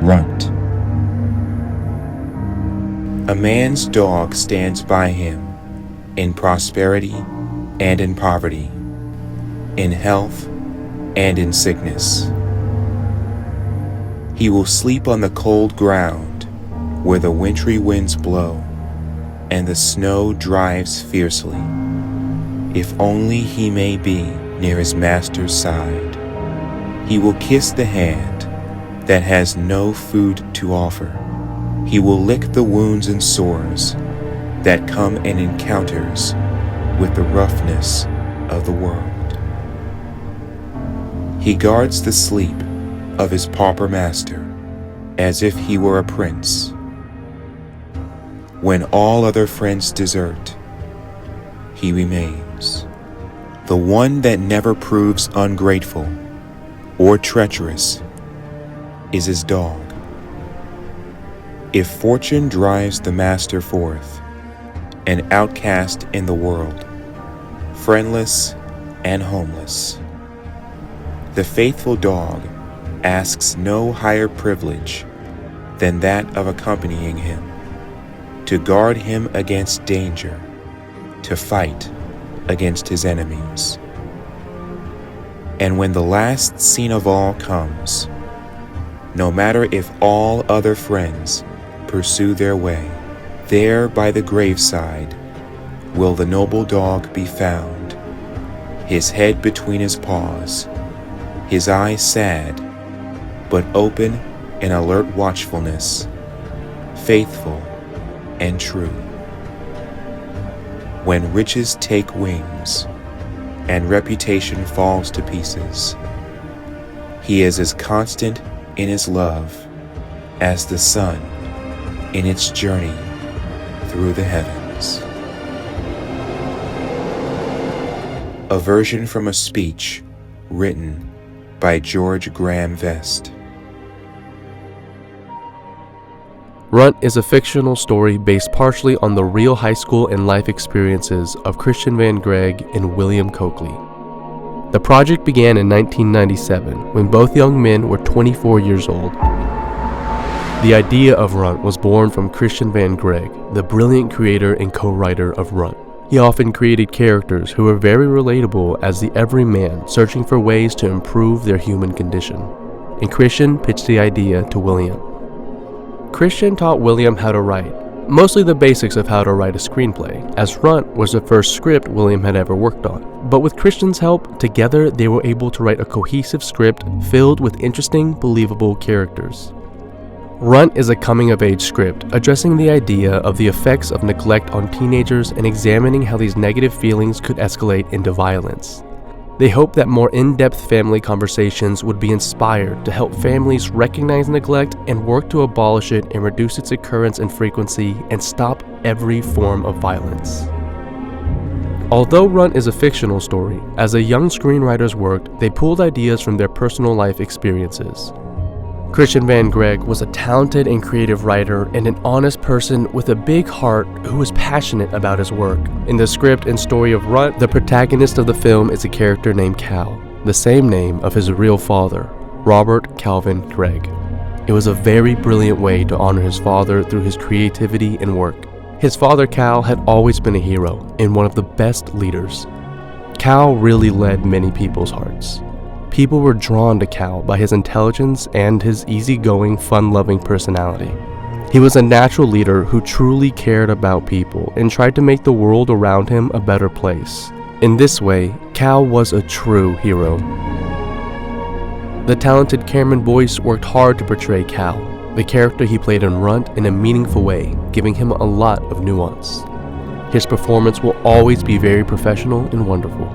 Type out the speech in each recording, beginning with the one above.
RUNT. A man's dog stands by him in prosperity and in poverty, in health and in sickness. He will sleep on the cold ground where the wintry winds blow and the snow drives fiercely, if only he may be near his master's side. He will kiss the hand that has no food to offer. He will lick the wounds and sores that come in encounters with the roughness of the world. He guards the sleep of his pauper master as if he were a prince. When all other friends desert, he remains. The one that never proves ungrateful or treacherous is his dog. If fortune drives the master forth, an outcast in the world, friendless and homeless, the faithful dog asks no higher privilege than that of accompanying him, to guard him against danger, to fight against his enemies. And when the last scene of all comes, no matter if all other friends pursue their way, there by the graveside will the noble dog be found, his head between his paws, his eyes sad, but open in alert watchfulness, faithful and true. When riches take wings and reputation falls to pieces, he is as constant in his love as the sun in its journey through the heavens. A version from a speech written by George Graham Vest. RUNT is a fictional story based partially on the real high school and life experiences of Christian Van Gregg and William Coakley. The project began in 1997 when both young men were 24 years old. The idea of RUNT was born from Christian Van Gregg, the brilliant creator and co-writer of RUNT. He often created characters who were very relatable as the everyman searching for ways to improve their human condition. And Christian pitched the idea to William. Christian taught William how to write, mostly the basics of how to write a screenplay, as RUNT was the first script William had ever worked on. But with Christian's help, together they were able to write a cohesive script filled with interesting, believable characters. RUNT is a coming-of-age script addressing the idea of the effects of neglect on teenagers and examining how these negative feelings could escalate into violence. They hope that more in-depth family conversations would be inspired to help families recognize neglect and work to abolish it and reduce its occurrence and frequency and stop every form of violence. Although RUNT is a fictional story, as the young screenwriters worked, they pulled ideas from their personal life experiences. Christian Van Gregg was a talented and creative writer and an honest person with a big heart who was passionate about his work. In the script and story of RUNT, the protagonist of the film is a character named Cal, the same name of his real father, Robert Calvin Gregg. It was a very brilliant way to honor his father through his creativity and work. His father, Cal, had always been a hero and one of the best leaders. Cal really led many people's hearts. People were drawn to Cal by his intelligence and his easygoing, fun-loving personality. He was a natural leader who truly cared about people and tried to make the world around him a better place. In this way, Cal was a true hero. The talented Cameron Boyce worked hard to portray Cal, the character he played in RUNT, in a meaningful way, giving him a lot of nuance. His performance will always be very professional and wonderful.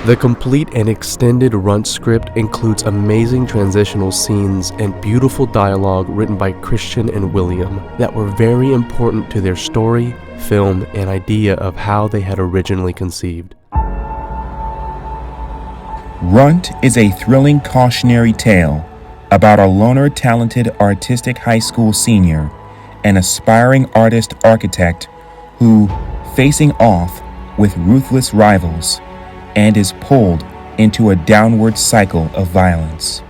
The complete and extended RUNT script includes amazing transitional scenes and beautiful dialogue written by Christian and William that were very important to their story, film, and idea of how they had originally conceived. RUNT is a thrilling cautionary tale about a loner talented artistic high school senior, an aspiring artist architect who, facing off with ruthless rivals, and is pulled into a downward cycle of violence.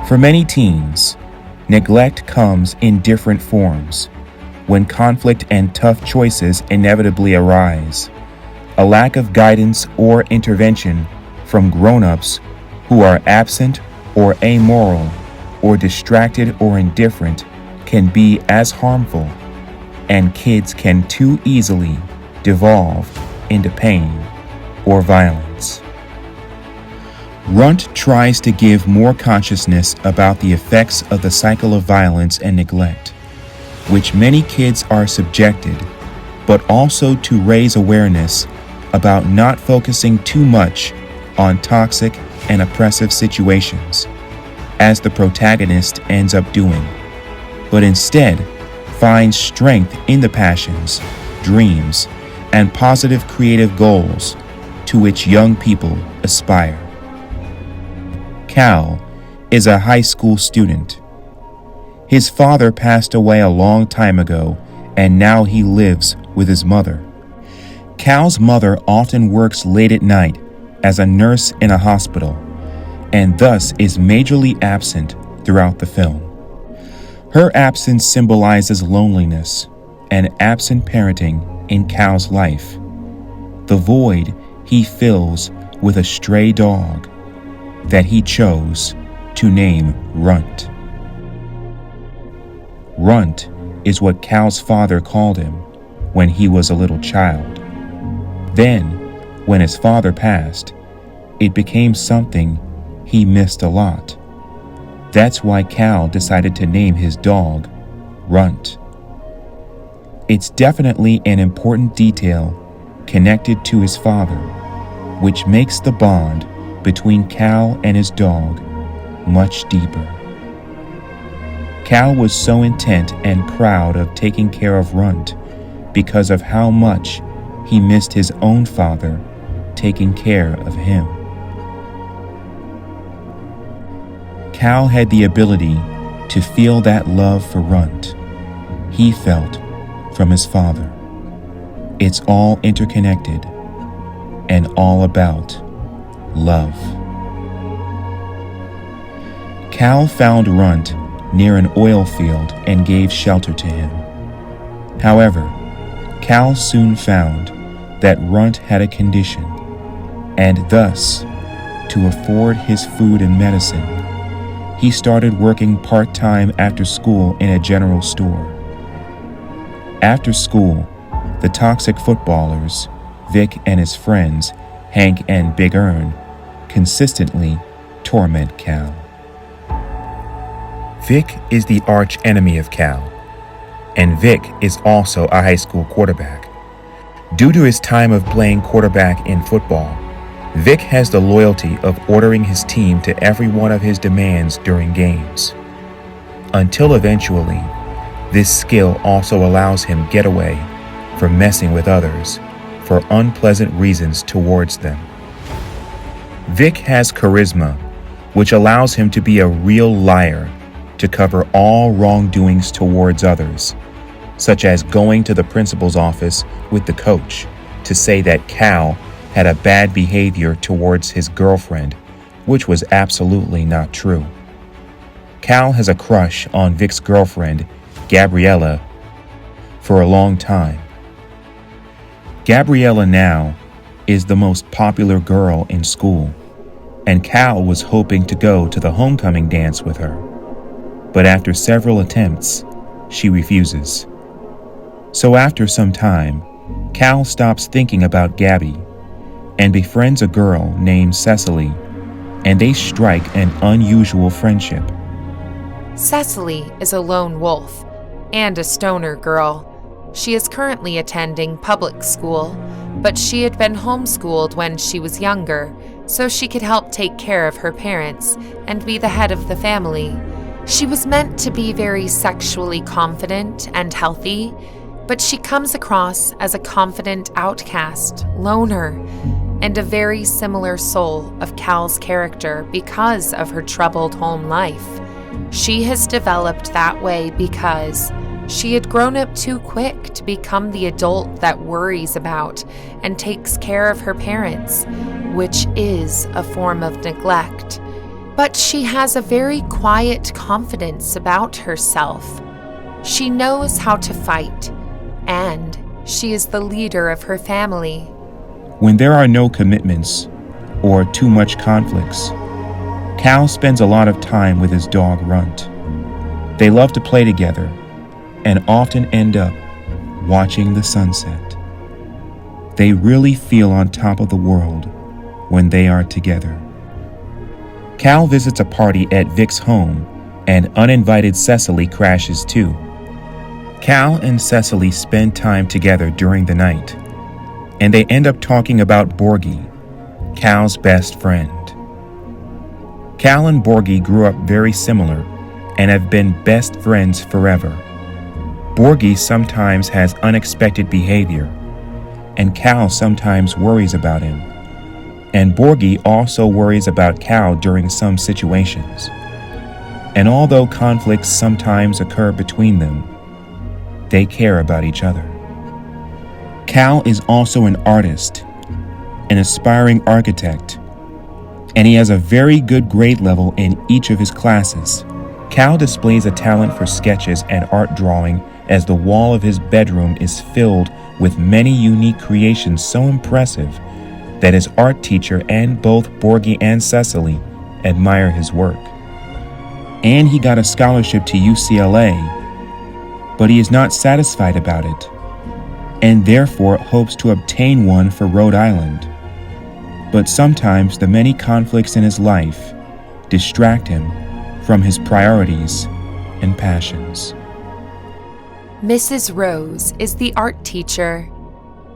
For many teens, neglect comes in different forms. When conflict and tough choices inevitably arise, a lack of guidance or intervention from grown-ups who are absent or amoral or distracted or indifferent can be as harmful, and kids can too easily devolve into pain or violence. RUNT tries to give more consciousness about the effects of the cycle of violence and neglect, which many kids are subjected, but also to raise awareness about not focusing too much on toxic and oppressive situations, as the protagonist ends up doing, but instead finds strength in the passions, dreams, and positive creative goals to which young people aspire. Cal is a high school student. His father passed away a long time ago, and now he lives with his mother. Cal's mother often works late at night as a nurse in a hospital, and thus is majorly absent throughout the film. Her absence symbolizes loneliness and absent parenting in Cal's life, the void he fills with a stray dog that he chose to name RUNT. RUNT is what Cal's father called him when he was a little child. Then, when his father passed, it became something he missed a lot. That's why Cal decided to name his dog RUNT. It's definitely an important detail connected to his father, which makes the bond between Cal and his dog much deeper. Cal was so intent and proud of taking care of RUNT because of how much he missed his own father taking care of him. Cal had the ability to feel that love for RUNT he felt from his father. It's all interconnected and all about love. Cal found RUNT near an oil field and gave shelter to him. However, Cal soon found that RUNT had a condition, and thus, to afford his food and medicine, he started working part-time after school in a general store. After school, the toxic footballers, Vic and his friends, Hank and Big Ern, consistently torment Cal. Vic is the arch enemy of Cal, and Vic is also a high school quarterback. Due to his time of playing quarterback in football, Vic has the loyalty of ordering his team to every one of his demands during games. Until eventually, this skill also allows him getaway from messing with others for unpleasant reasons towards them. Vic has charisma, which allows him to be a real liar to cover all wrongdoings towards others, such as going to the principal's office with the coach to say that Cal had a bad behavior towards his girlfriend, which was absolutely not true. Cal has a crush on Vic's girlfriend, Gabriella, for a long time. Gabriella now is the most popular girl in school, and Cal was hoping to go to the homecoming dance with her. But after several attempts, she refuses. So after some time, Cal stops thinking about Gabby and befriends a girl named Cecily, and they strike an unusual friendship. Cecily is a lone wolf and a stoner girl. She is currently attending public school, but she had been homeschooled when she was younger, so she could help take care of her parents and be the head of the family. She was meant to be very sexually confident and healthy, but she comes across as a confident outcast, loner, and a very similar soul of Cal's character because of her troubled home life. She has developed that way because she had grown up too quick to become the adult that worries about and takes care of her parents, which is a form of neglect. But she has a very quiet confidence about herself. She knows how to fight, and she is the leader of her family. When there are no commitments or too much conflicts, Cal spends a lot of time with his dog RUNT. They love to play together and often end up watching the sunset. They really feel on top of the world when they are together. Cal visits a party at Vic's home, and uninvited Cecily crashes too. Cal and Cecily spend time together during the night, and they end up talking about Borgie, Cal's best friend. Cal and Borgie grew up very similar and have been best friends forever. Borgie sometimes has unexpected behavior, and Cal sometimes worries about him. And Borgie also worries about Cal during some situations. And although conflicts sometimes occur between them, they care about each other. Cal is also an artist, an aspiring architect, and he has a very good grade level in each of his classes. Cal displays a talent for sketches and art drawing, as the wall of his bedroom is filled with many unique creations so impressive that his art teacher and both Borgie and Cecily admire his work. And he got a scholarship to UCLA, but he is not satisfied about it, and therefore hopes to obtain one for Rhode Island. But sometimes the many conflicts in his life distract him from his priorities and passions. Mrs. Rose is the art teacher.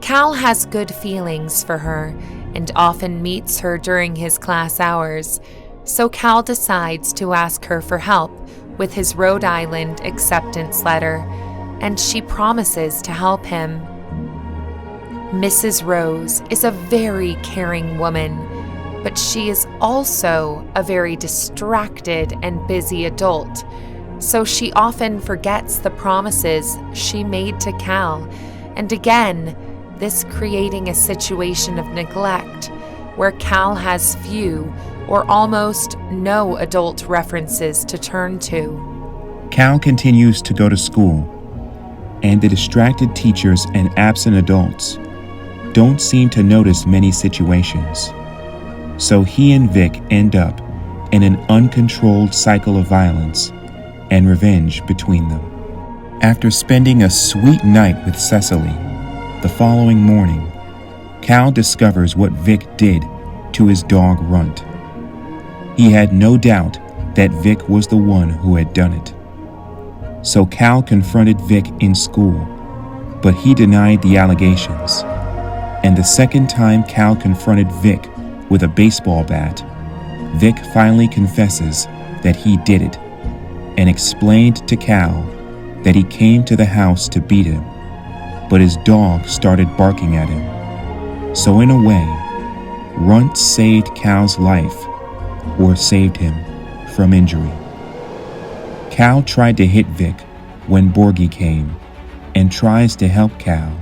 Cal has good feelings for her and often meets her during his class hours, so Cal decides to ask her for help with his Rhode Island acceptance letter, and she promises to help him. Mrs. Rose is a very caring woman, but she is also a very distracted and busy adult, so she often forgets the promises she made to Cal, and again, this creating a situation of neglect where Cal has few or almost no adult references to turn to. Cal continues to go to school, and the distracted teachers and absent adults don't seem to notice many situations. So he and Vic end up in an uncontrolled cycle of violence and revenge between them. After spending a sweet night with Cecily, the following morning, Cal discovers what Vic did to his dog RUNT. He had no doubt that Vic was the one who had done it. So Cal confronted Vic in school, but he denied the allegations. And the second time Cal confronted Vic with a baseball bat, Vic finally confesses that he did it and explained to Cal that he came to the house to beat him, but his dog started barking at him. So in a way, RUNT saved Cal's life, or saved him from injury. Cal tried to hit Vic when Borgie came and tries to help Cal,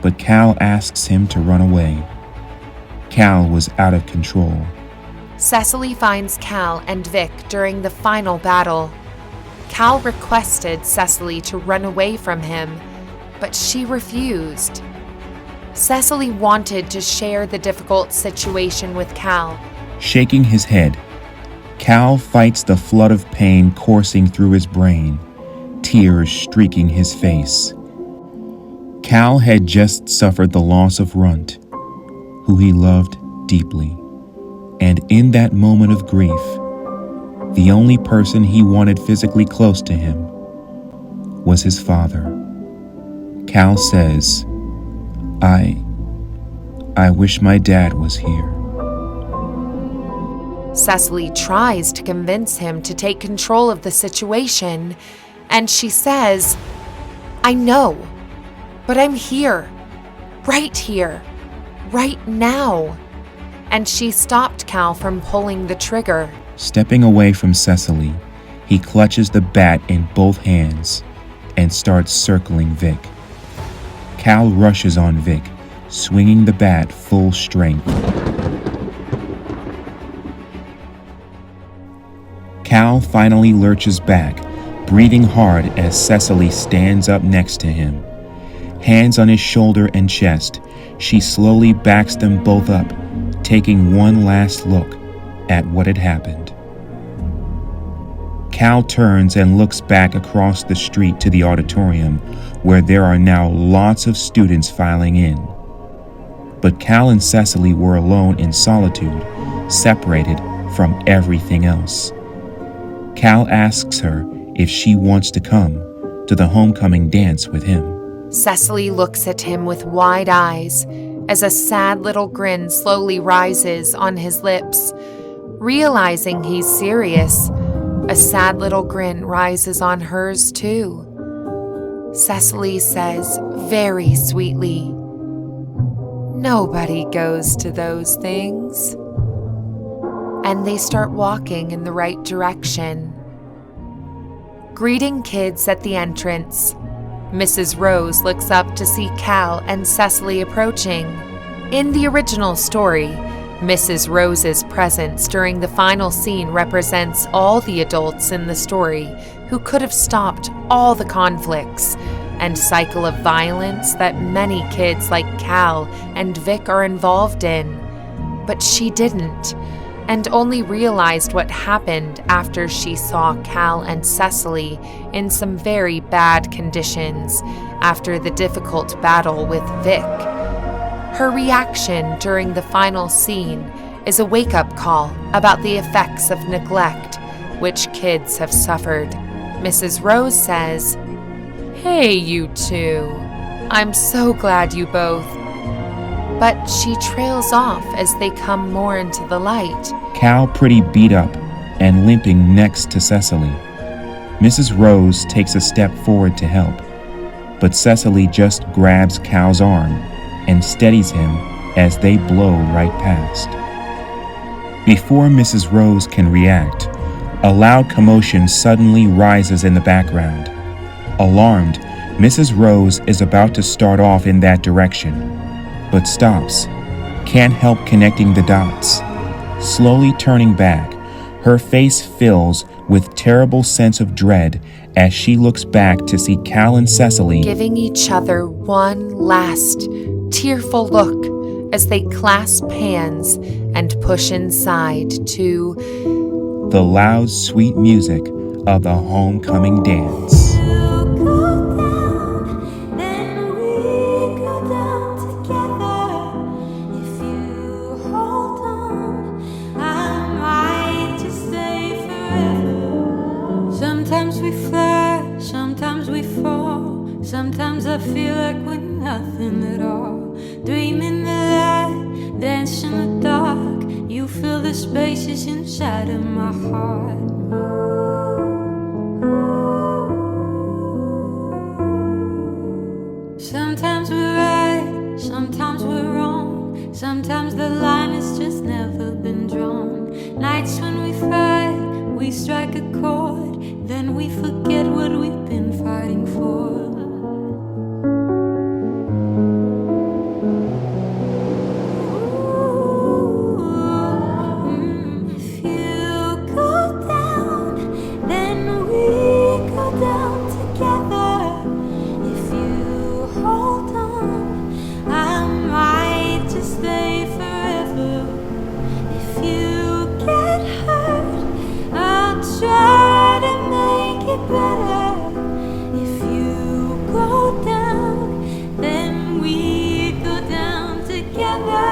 but Cal asks him to run away. Cal was out of control. Cecily finds Cal and Vic during the final battle. Cal requested Cecily to run away from him, but she refused. Cecily wanted to share the difficult situation with Cal. Shaking his head, Cal fights the flood of pain coursing through his brain, tears streaking his face. Cal had just suffered the loss of RUNT, who he loved deeply, and in that moment of grief, the only person he wanted physically close to him was his father. Cal says, I wish my dad was here. Cecily tries to convince him to take control of the situation, and she says, I know, but I'm here, right now. And she stopped Cal from pulling the trigger. Stepping away from Cecily, he clutches the bat in both hands and starts circling Vic. Cal rushes on Vic, swinging the bat full strength. Cal finally lurches back, breathing hard as Cecily stands up next to him. Hands on his shoulder and chest, she slowly backs them both up, taking one last look at what had happened. Cal turns and looks back across the street to the auditorium, where there are now lots of students filing in. But Cal and Cecily were alone in solitude, separated from everything else. Cal asks her if she wants to come to the homecoming dance with him. Cecily looks at him with wide eyes as a sad little grin slowly rises on his lips. Realizing he's serious, a sad little grin rises on hers too. Cecily says very sweetly, "Nobody goes to those things." And they start walking in the right direction. Greeting kids at the entrance, Mrs. Rose looks up to see Cal and Cecily approaching. In the original story, Mrs. Rose's presence during the final scene represents all the adults in the story who could have stopped all the conflicts and cycle of violence that many kids like Cal and Vic are involved in. But she didn't, and only realized what happened after she saw Cal and Cecily in some very bad conditions after the difficult battle with Vic. Her reaction during the final scene is a wake-up call about the effects of neglect which kids have suffered. Mrs. Rose says, "Hey, you two. I'm so glad you both." But she trails off as they come more into the light. Cal pretty beat up and limping next to Cecily. Mrs. Rose takes a step forward to help, but Cecily just grabs Cal's arm and steadies him as they blow right past. Before Mrs. Rose can react, a loud commotion suddenly rises in the background. Alarmed, Mrs. Rose is about to start off in that direction, but stops, can't help connecting the dots. Slowly turning back, her face fills with terrible sense of dread as she looks back to see Cal and Cecily giving each other one last tearful look as they clasp hands and push inside to the loud, sweet music of the homecoming dance. Sometimes we fly, sometimes we fall. Sometimes I feel like we're nothing at all. Dreaming the light, dancing in the dark. You fill the spaces inside of my heart. Sometimes we're right, sometimes we're wrong. Sometimes the line has just never been drawn. Nights when we fight, we strike a chord, then we forget what we've been fighting for. If you go down, then we go down together. If you hold on, I might just stay forever. If you get hurt, I'll try to make it better. If you go down, then we go down together.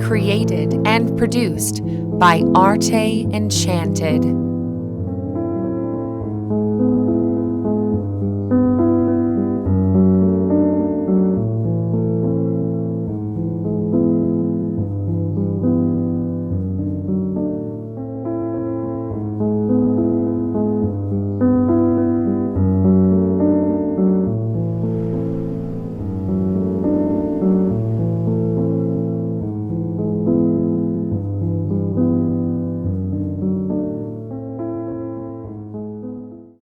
created and produced by Arte Enchanted.